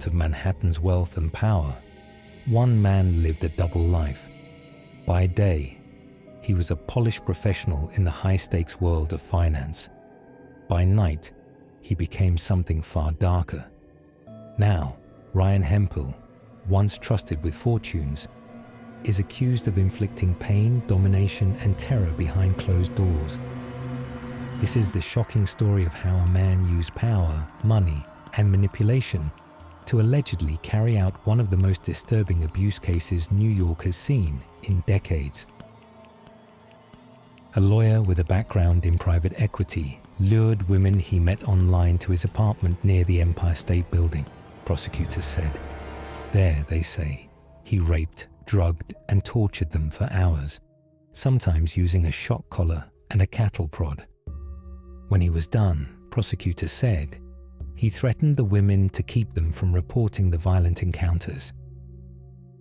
of Manhattan's wealth and power, one man lived a double life. By day, he was a polished professional in the high-stakes world of finance. By night, he became something far darker. Now, Ryan Hemphill, once trusted with fortunes, is accused of inflicting pain, domination, and terror behind closed doors. This is the shocking story of how a man used power, money, and manipulation to allegedly carry out one of the most disturbing abuse cases New York has seen in decades. A lawyer with a background in private equity lured women he met online to his apartment near the Empire State Building, prosecutors said. There, they say, he raped, drugged, and tortured them for hours, sometimes using a shock collar and a cattle prod. When he was done, prosecutors said, he threatened the women to keep them from reporting the violent encounters.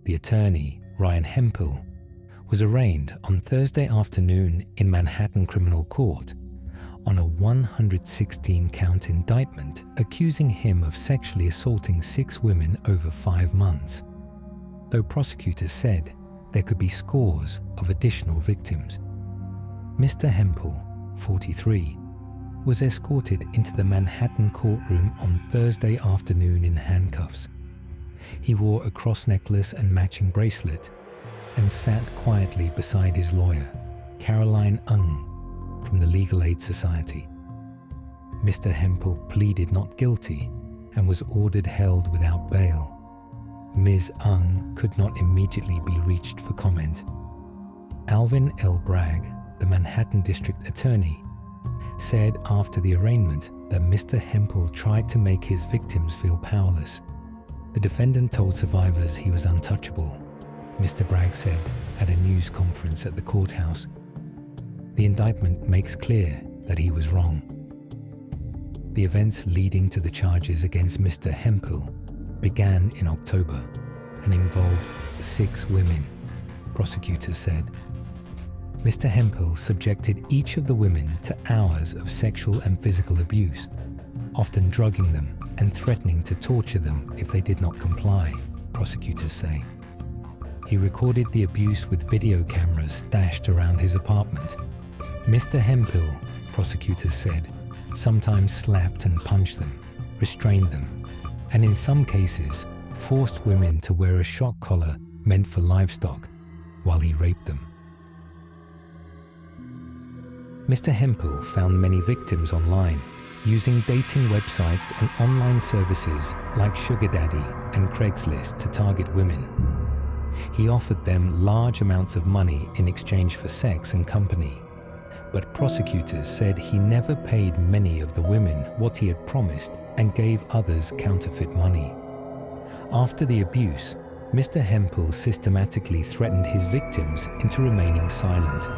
The attorney, Ryan Hemphill, was arraigned on Thursday afternoon in Manhattan Criminal Court on a 116-count indictment accusing him of sexually assaulting 6 women over 5 months, though prosecutors said there could be scores of additional victims. Mr. Hemphill, 43, was escorted into the Manhattan courtroom on Thursday afternoon in handcuffs. He wore a cross necklace and matching bracelet and sat quietly beside his lawyer, Caroline Ng, from the Legal Aid Society. Mr. Hemphill pleaded not guilty and was ordered held without bail. Ms. Ng could not immediately be reached for comment. Alvin L. Bragg, the Manhattan District Attorney, said after the arraignment that Mr. Hemphill tried to make his victims feel powerless. The defendant told survivors he was untouchable, Mr. Bragg said at a news conference at the courthouse. The indictment makes clear that he was wrong. The events leading to the charges against Mr. Hemphill began in October and involved 6 women, prosecutors said. Mr. Hemphill subjected each of the women to hours of sexual and physical abuse, often drugging them and threatening to torture them if they did not comply, prosecutors say. He recorded the abuse with video cameras stashed around his apartment. Mr. Hemphill, prosecutors said, sometimes slapped and punched them, restrained them, and in some cases forced women to wear a shock collar meant for livestock while he raped them. Mr. Hemphill found many victims online, using dating websites and online services like Sugar Daddy and Craigslist to target women. He offered them large amounts of money in exchange for sex and company, but prosecutors said he never paid many of the women what he had promised and gave others counterfeit money. After the abuse, Mr. Hemphill systematically threatened his victims into remaining silent.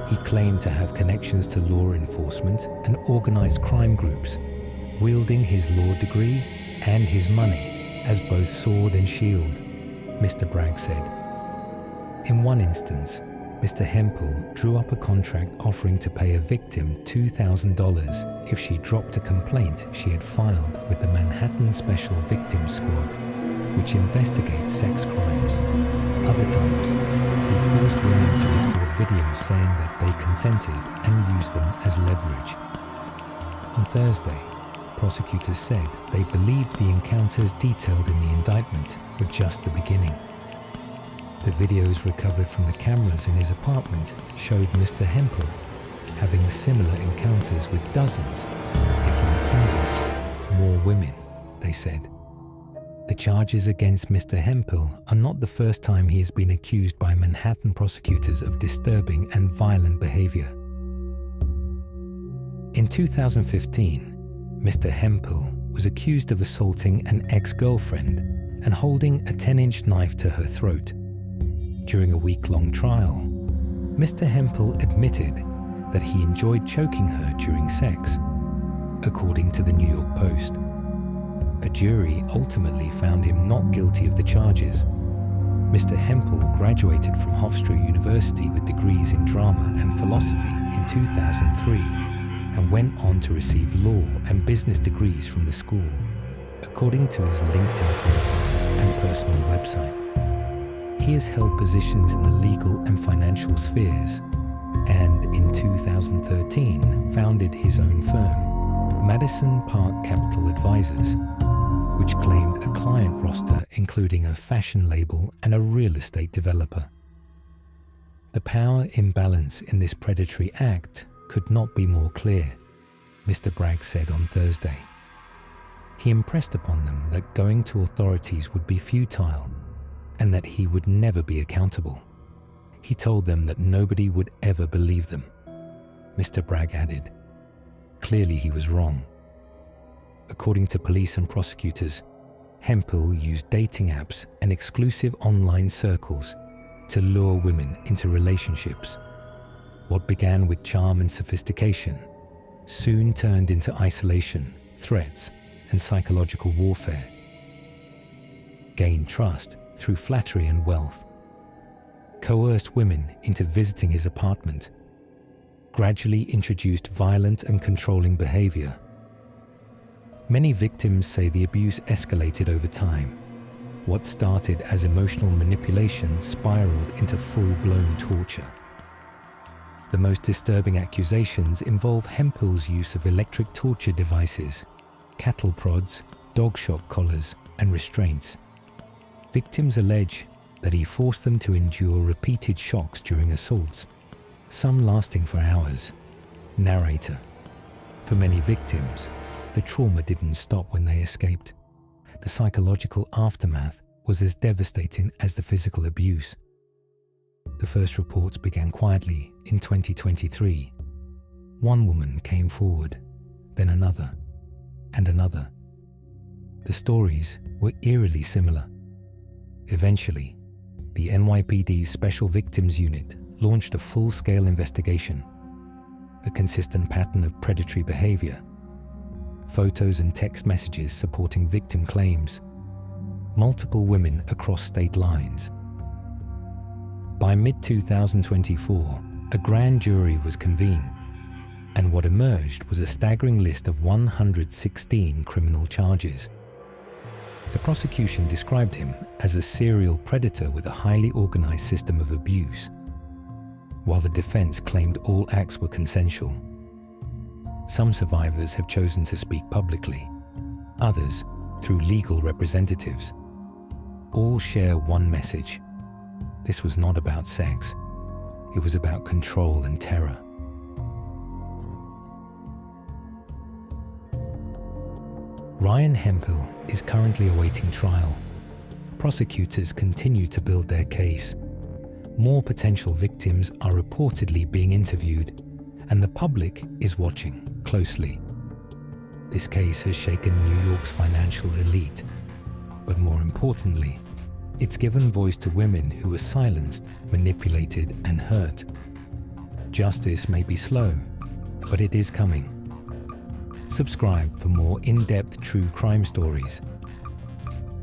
He claimed to have connections to law enforcement and organized crime groups, wielding his law degree and his money as both sword and shield, Mr. Bragg said. In one instance, Mr. Hemphill drew up a contract offering to pay a victim $2,000 if she dropped a complaint she had filed with the Manhattan Special Victims Squad, which investigates sex crimes. Other times, he forced women to record videos saying that they consented and used them as leverage. On Thursday, prosecutors said they believed the encounters detailed in the indictment were just the beginning. The videos recovered from the cameras in his apartment showed Mr. Hemphill having similar encounters with dozens, if not hundreds, more women, they said. The charges against Mr. Hemphill are not the first time he has been accused by Manhattan prosecutors of disturbing and violent behavior. In 2015, Mr. Hemphill was accused of assaulting an ex-girlfriend and holding a 10-inch knife to her throat. During a week-long trial, Mr. Hemphill admitted that he enjoyed choking her during sex, according to the New York Post. A jury ultimately found him not guilty of the charges. Mr. Hemphill graduated from Hofstra University with degrees in drama and philosophy in 2003 and went on to receive law and business degrees from the school. According to his LinkedIn profile and personal website, he has held positions in the legal and financial spheres, and in 2013 founded his own firm, Madison Park Capital Advisors, which claimed a client roster including a fashion label and a real estate developer. The power imbalance in this predatory act could not be more clear, Mr. Bragg said on Thursday. He impressed upon them that going to authorities would be futile and that he would never be accountable. He told them that nobody would ever believe them. Mr. Bragg added, clearly he was wrong. According to police and prosecutors, Hemphill used dating apps and exclusive online circles to lure women into relationships. What began with charm and sophistication soon turned into isolation, threats, and psychological warfare. Gained trust through flattery and wealth. Coerced women into visiting his apartment. Gradually introduced violent and controlling behavior. Many victims say the abuse escalated over time. What started as emotional manipulation spiraled into full-blown torture. The most disturbing accusations involve Hemphill's use of electric torture devices, cattle prods, dog shock collars, and restraints. Victims allege that he forced them to endure repeated shocks during assaults, some lasting for hours. Narrator: for many victims, the trauma didn't stop when they escaped. The psychological aftermath was as devastating as the physical abuse. The first reports began quietly in 2023. One woman came forward, then another, and another. The stories were eerily similar. Eventually, the NYPD's Special Victims Unit launched a full-scale investigation. A consistent pattern of predatory behavior. Photos and text messages supporting victim claims. Multiple women across state lines. By mid-2024, a grand jury was convened, and what emerged was a staggering list of 116 criminal charges. The prosecution described him as a serial predator with a highly organized system of abuse, while the defense claimed all acts were consensual. Some survivors have chosen to speak publicly, others through legal representatives. All share one message. This was not about sex. It was about control and terror. Ryan Hemphill is currently awaiting trial. Prosecutors continue to build their case. More potential victims are reportedly being interviewed, and the public is watching closely. This case has shaken New York's financial elite, but more importantly, it's given voice to women who were silenced, manipulated, and hurt. Justice may be slow, but it is coming. Subscribe for more in-depth true crime stories